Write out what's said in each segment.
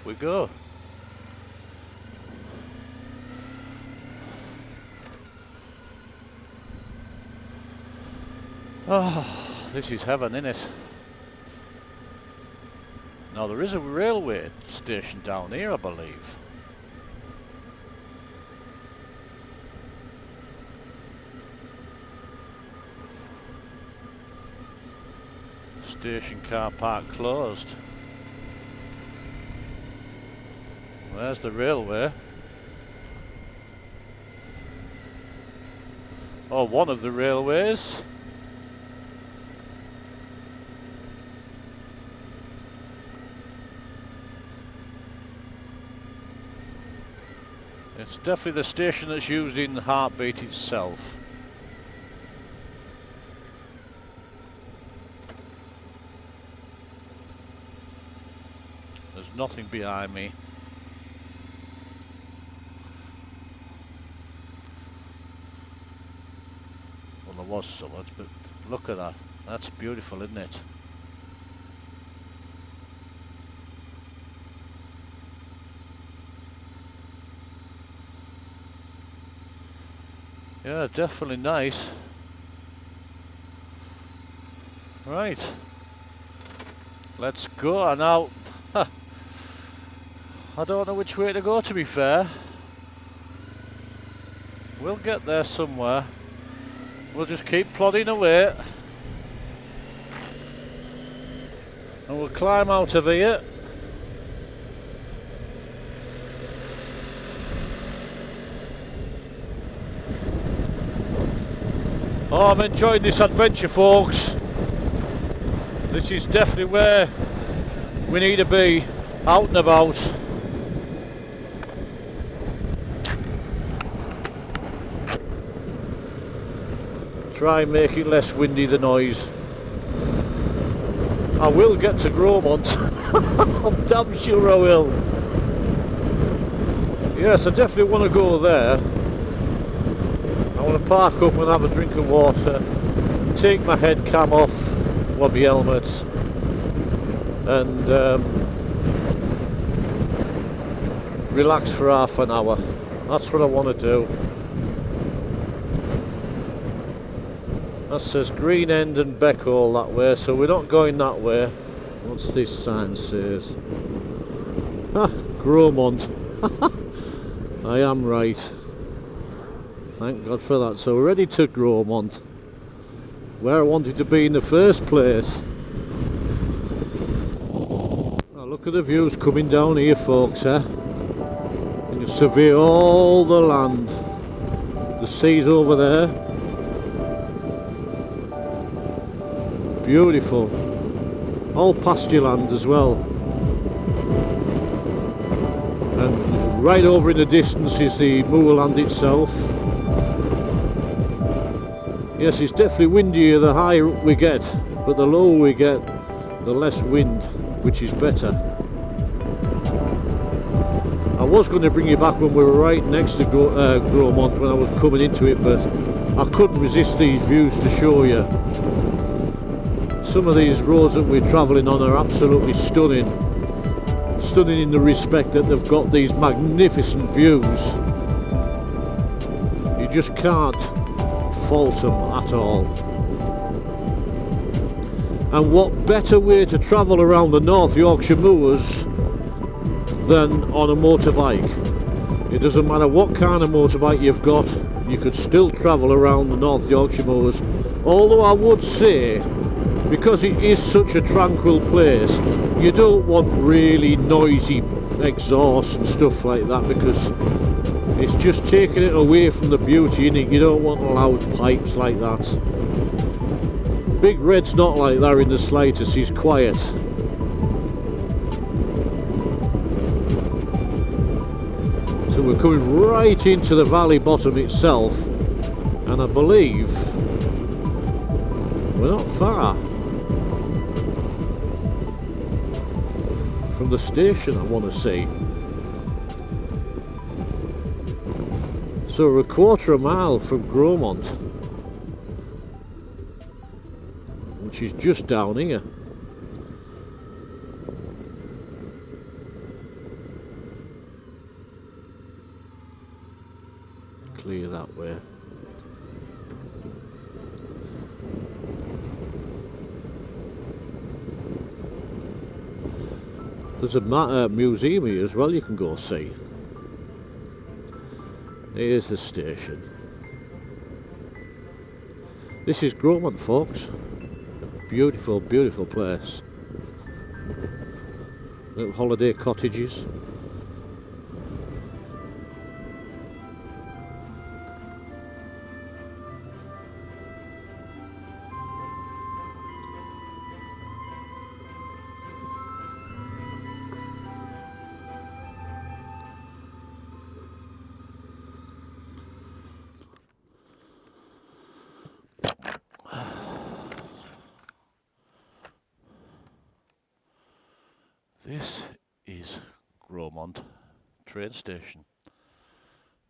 off we go. Oh, this is heaven, innit? Now there is a railway station down here, I believe. Station car park closed. There's the railway. Or one of the railways. It's definitely the station that's used in Heartbeat itself. There's nothing behind me. Well, there was somewhat, but look at that. That's beautiful, isn't it? Yeah, definitely nice. Right. Let's go now. I don't know which way to go, to be fair. We'll get there somewhere. We'll just keep plodding away. And we'll climb out of here. Oh, I'm enjoying this adventure, folks. This is definitely where we need to be, out and about. Try and make it less windy, the noise. I will get to Gromont. I'm damn sure I will. Yes, I definitely want to go there. I want to park up and have a drink of water, take my head cam off, well, my helmet, and relax for half an hour. That's what I want to do. That says Green End and Beckhole that way, so we're not going that way. What's this sign says? Ah, Gromont. I am right. Thank God for that. So we're ready to Gromont, where I wanted to be in the first place. Now look at the views coming down here, folks, eh? You can survey all the land. The sea's over there. Beautiful. All pasture land as well. And right over in the distance is the moorland itself. Yes, it's definitely windier the higher up we get, but the lower we get, the less wind, which is better. I was going to bring you back when we were right next to Gromont when I was coming into it, but I couldn't resist these views to show you. Some of these roads that we're travelling on are absolutely stunning. Stunning in the respect that they've got these magnificent views. You just can't fault them at all. And what better way to travel around the North Yorkshire moors than on a motorbike? It doesn't matter what kind of motorbike you've got, you could still travel around the North Yorkshire moors. Although I would say, because it is such a tranquil place, you don't want really noisy exhaust and stuff like that, because it's just taking it away from the beauty, innit? You don't want loud pipes like that. Big Red's not like that in the slightest, he's quiet. So we're coming right into the valley bottom itself, and I believe we're not far from the station I want to see. So we're a quarter of a mile from Gromont, which is just down here. Railway. There's a museum here as well you can go see. Here's the station. This is Gromont, folks. A beautiful, beautiful place. Little holiday cottages. This is Gromont train station.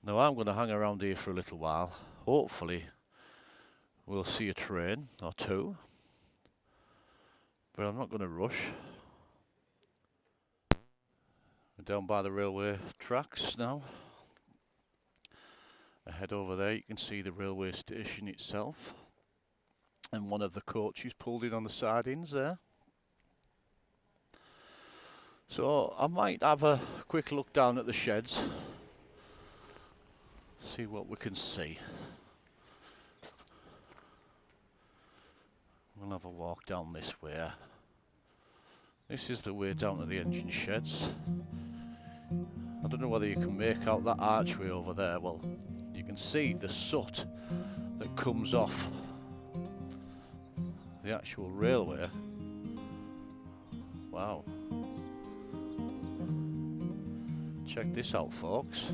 Now I'm going to hang around here for a little while. Hopefully we'll see a train or two, but I'm not going to rush. We're down by the railway tracks now. Ahead over there you can see the railway station itself, and one of the coaches pulled in on the sidings there. So I might have a quick look down at the sheds, see what we can see. We'll have a walk down this way. This is the way down to the engine sheds. I don't know whether you can make out that archway over there. Well, you can see the soot that comes off the actual railway. Wow. Check this out, folks.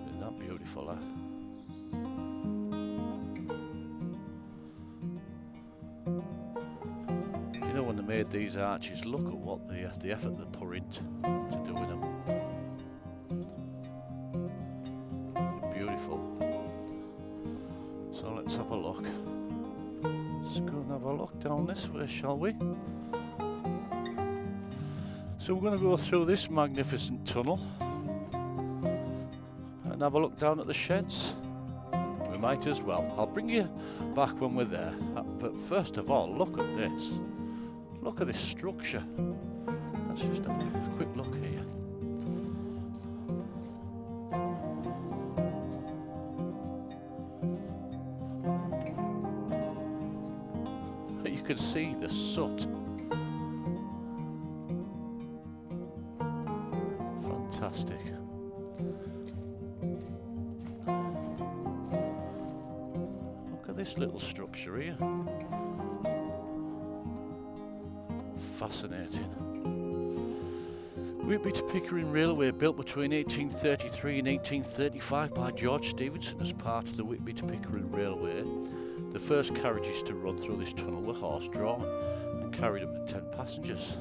Isn't that beautiful, eh? You know, when they made these arches, look at what the effort they put into doing them. Beautiful. So let's have a look. Let's go and have a look down this way, shall we? So we're going to go through this magnificent tunnel and have a look down at the sheds. We might as well. I'll bring you back when we're there. But first of all, look at this. Look at this structure. Let's just have a quick look here. You can see the soot. Fantastic. Look at this little structure here. Fascinating. Whitby to Pickering Railway, built between 1833 and 1835 by George Stephenson as part of the Whitby to Pickering Railway. The first carriages to run through this tunnel were horse-drawn and carried up to 10 passengers.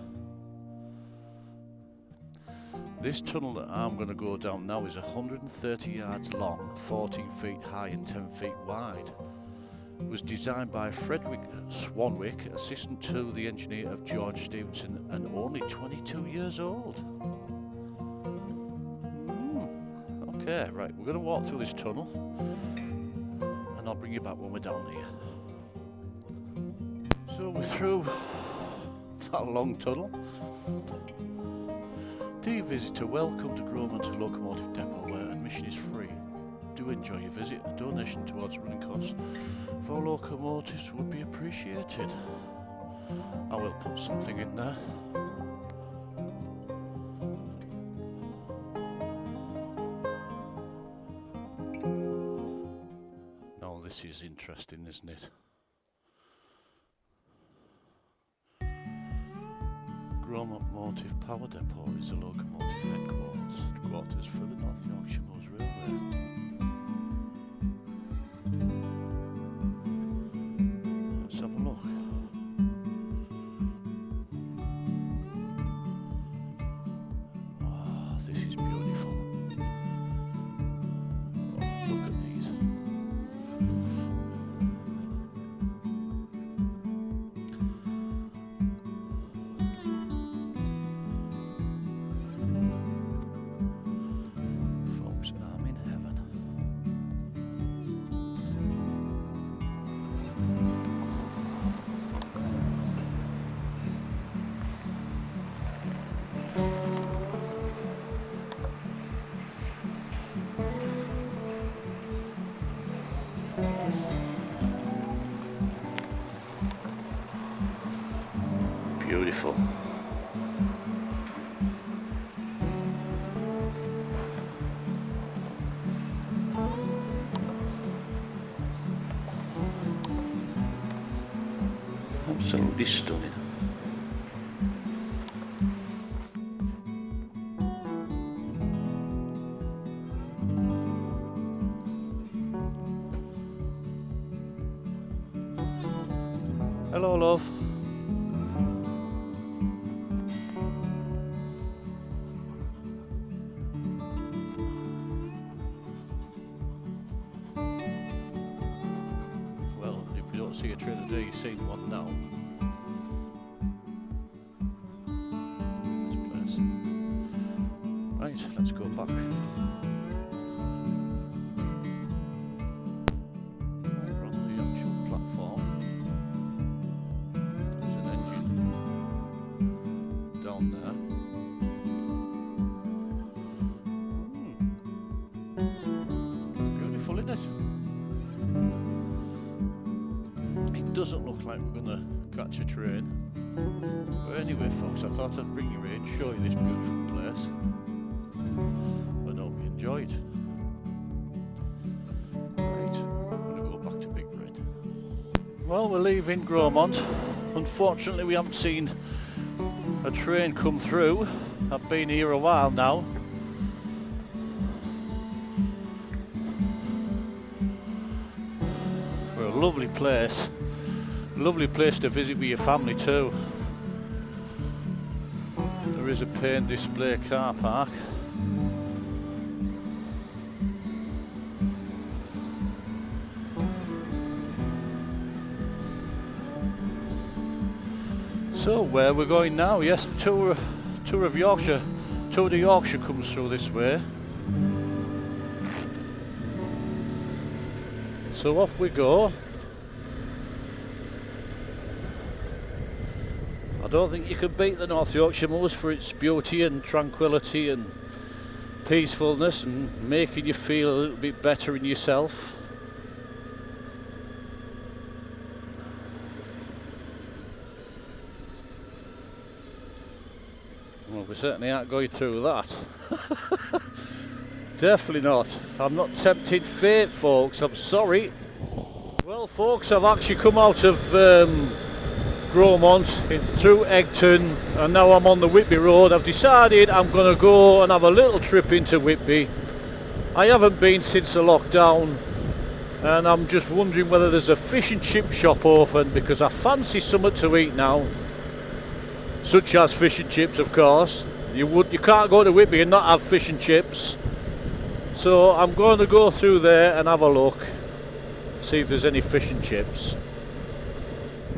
This tunnel that I'm going to go down now is 130 yards long, 14 feet high and 10 feet wide. It was designed by Frederick Swanwick, assistant to the engineer of George Stephenson, and only 22 years old. Okay, right, we're going to walk through this tunnel. And I'll bring you back when we're down here. So we're through that long tunnel. Dear visitor, welcome to Gromont Locomotive Depot, where admission is free. Do enjoy your visit. A donation towards running costs for locomotives would be appreciated. I will put something in there. This is interesting, isn't it? Gromont Motive Power Depot is a locomotive headquarters for the North Yorkshire Moors Railway. Let's have a look. Oh, this is beautiful. Oh, look at these. Beautiful. Absolutely stunning. Hello, love. Well, if you don't see a train today, you've seen one now. This place. Right, let's go back. We're on the actual platform. There's an engine down there. Beautiful, isn't it? It doesn't look like we're gonna catch a train. But anyway, folks, I thought I'd bring you in, show you this beautiful place. I hope you enjoyed. Right, I'm gonna go back to Big Red. Well, we're leaving Gromont. Unfortunately, we haven't seen a train come through. I've been here a while now. For a lovely place. Lovely place to visit with your family too. There is a paint display car park. So where we're going now? Yes, the tour of Yorkshire. Tour de Yorkshire comes through this way. So off we go. I don't think you can beat the North Yorkshire moors for its beauty and tranquility and peacefulness and making you feel a little bit better in yourself. Well, we certainly aren't going through that. Definitely not. I'm not tempting fate, folks. I'm sorry. Well, folks, I've actually come out of Gromont through Egton, and now I'm on the Whitby Road. I've decided I'm going to go and have a little trip into Whitby. I haven't been since the lockdown, and I'm just wondering whether there's a fish and chip shop open, because I fancy something to eat now, such as fish and chips, of course. You can't go to Whitby and not have fish and chips. So I'm going to go through there and have a look, see if there's any fish and chips.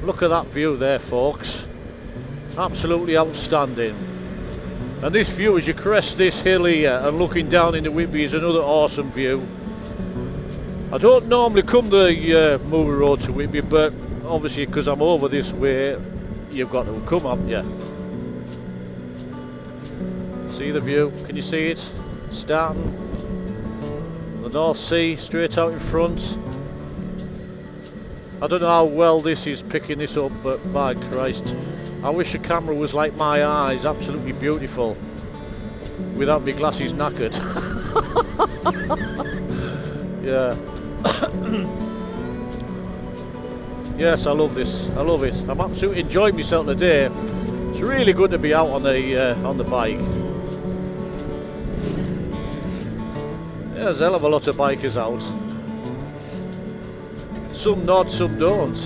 Look at that view there, folks. Absolutely outstanding. And this view, as you crest this hill here and looking down into Whitby, is another awesome view. I don't normally come the MOOR Road to Whitby, but obviously because I'm over this way, you've got to come up, yeah. See the view? Can you see it? Starting the North Sea straight out in front. I don't know how well this is picking this up, but by Christ, I wish the camera was like my eyes, absolutely beautiful, without my glasses knackered. Yeah. Yes, I love this. I love it. I'm absolutely enjoying myself today. It's really good to be out on the bike. Yeah, there's a hell of a lot of bikers out. Some nod, some don't.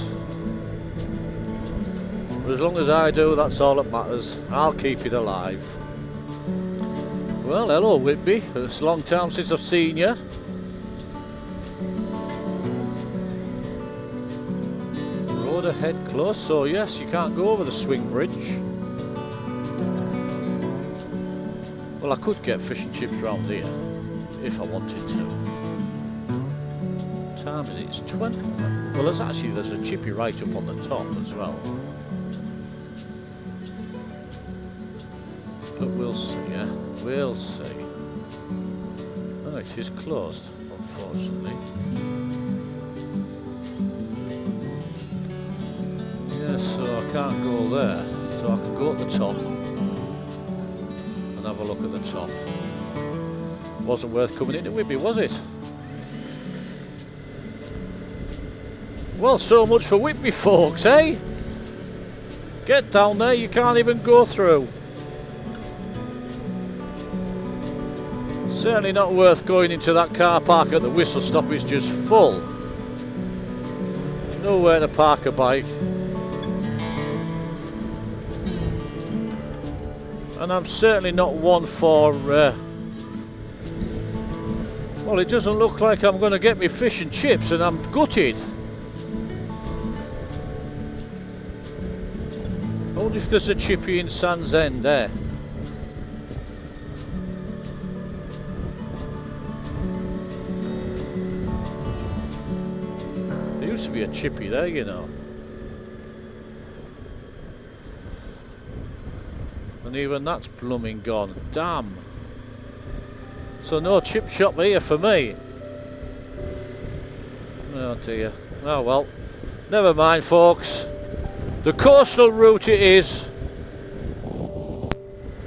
But as long as I do, that's all that matters. I'll keep it alive. Well, hello Whitby. It's a long time since I've seen you. Road ahead close, so yes, you can't go over the swing bridge. Well, I could get fish and chips round here if I wanted to. Time is it? It's 20. Well, there's a chippy right up on the top as well. But we'll see, yeah? We'll see. Oh, it is closed, unfortunately. So I can't go there. So I can go at the top and have a look at the top. Wasn't worth coming into Whitby, was it? Well, so much for Whitby, folks, eh? Get down there, you can't even go through. Certainly not worth going into that car park at the whistle stop, it's just full. Nowhere to park a bike. And I'm certainly not one for... well, it doesn't look like I'm going to get me fish and chips, and I'm gutted. I wonder if there's a chippy in Sand's End there. There used to be a chippy there, you know. And even that's blooming gone. Damn. So no chip shop here for me. Oh dear. Oh well. Never mind, folks. The coastal route it is.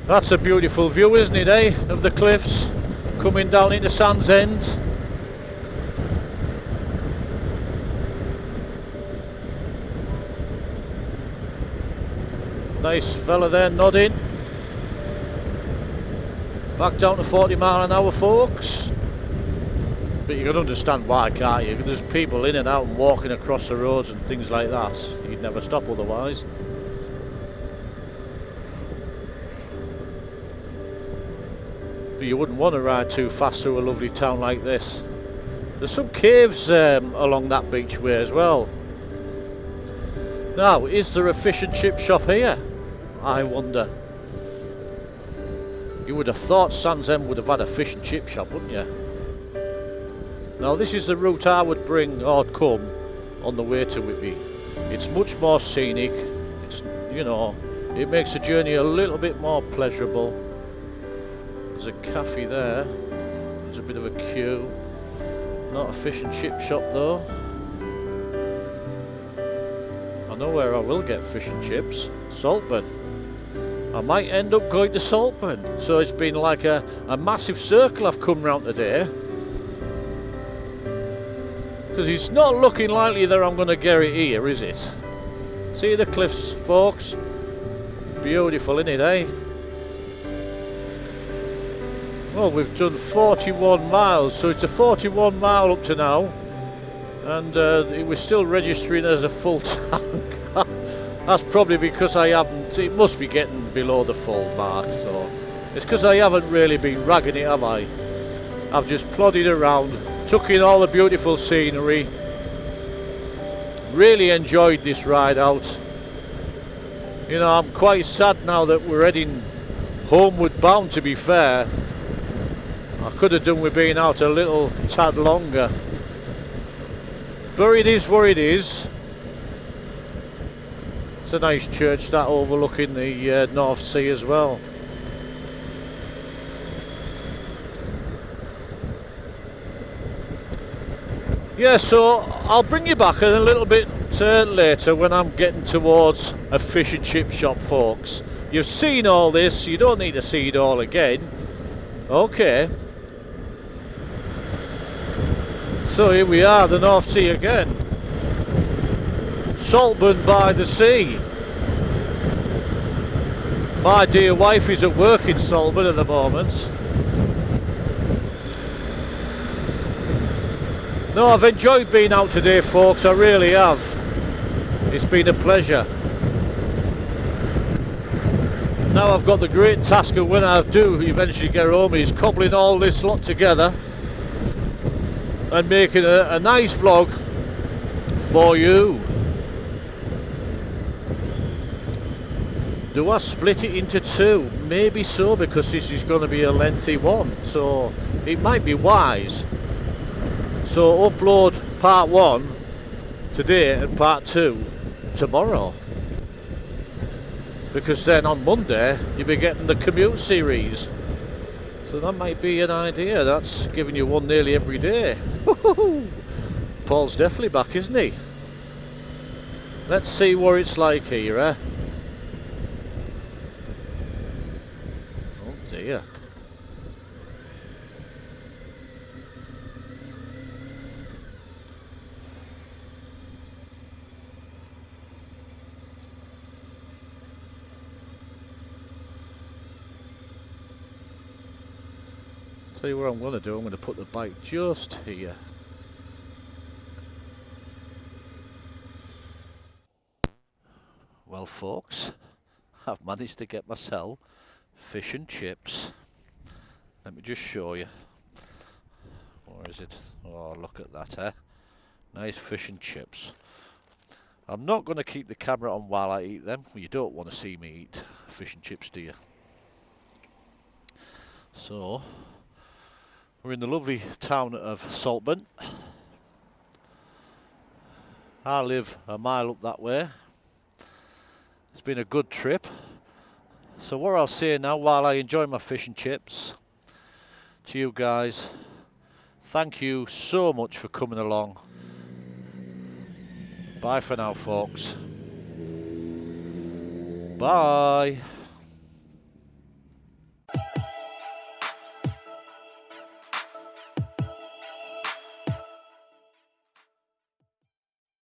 That's a beautiful view, isn't it, eh? Of the cliffs coming down into Sand's End. Nice fella there nodding. Back down to 40 mile an hour, folks. But you can understand why, can't you? There's people in and out and walking across the roads and things like that. You'd never stop otherwise. But you wouldn't want to ride too fast through a lovely town like this. There's some caves along that beachway as well. Now, is there a fish and chip shop here? I wonder. You would have thought Sand's End would have had a fish and chip shop, wouldn't you? Now this is the route I would bring or come on the way to Whitby. It's much more scenic. It's, you know, it makes the journey a little bit more pleasurable. There's a cafe there. There's a bit of a queue. Not a fish and chip shop though. I know where I will get fish and chips. Saltburn. I might end up going to Saltburn. So it's been like a massive circle I've come round today. Because it's not looking likely that I'm going to get it here, is it? See the cliffs, folks? Beautiful, isn't it, eh? Well, we've done 41 miles, so it's a 41 mile up to now. And we're still registering as a full tank. That's probably because I haven't... It must be getting below the full mark, so... It's because I haven't really been ragging it, have I? I've just plodded around, took in all the beautiful scenery. Really enjoyed this ride out. You know, I'm quite sad now that we're heading homeward bound, to be fair. I could have done with being out a little tad longer. But it is what it is. It's a nice church, that, overlooking the North Sea as well. Yeah, so I'll bring you back a little bit later when I'm getting towards a fish and chip shop, folks. You've seen all this, you don't need to see it all again. Okay. So here we are, the North Sea again. Saltburn by the sea. My dear wife is at work in Saltburn at the moment. No, I've enjoyed being out today, folks, I really have. It's been a pleasure. Now I've got the great task of when I do eventually get home is cobbling all this lot together and making a nice vlog for you. Do I split it into two? Maybe so, because this is going to be a lengthy one, so it might be wise. So upload part 1 today and part 2 tomorrow. Because then on Monday you'll be getting the commute series. So that might be an idea. That's giving you one nearly every day. Paul's definitely back, isn't he? Let's see what it's like here, eh? Oh dear. Tell you what I'm going to do, I'm going to put the bike just here. Well folks, I've managed to get myself fish and chips. Let me just show you. Where is it? Oh, look at that, eh? Nice fish and chips. I'm not going to keep the camera on while I eat them. You don't want to see me eat fish and chips, do you? So, we're in the lovely town of Saltburn. I live a mile up that way. It's been a good trip. So what I'll say now, while I enjoy my fish and chips, to you guys, thank you so much for coming along. Bye for now, folks. Bye.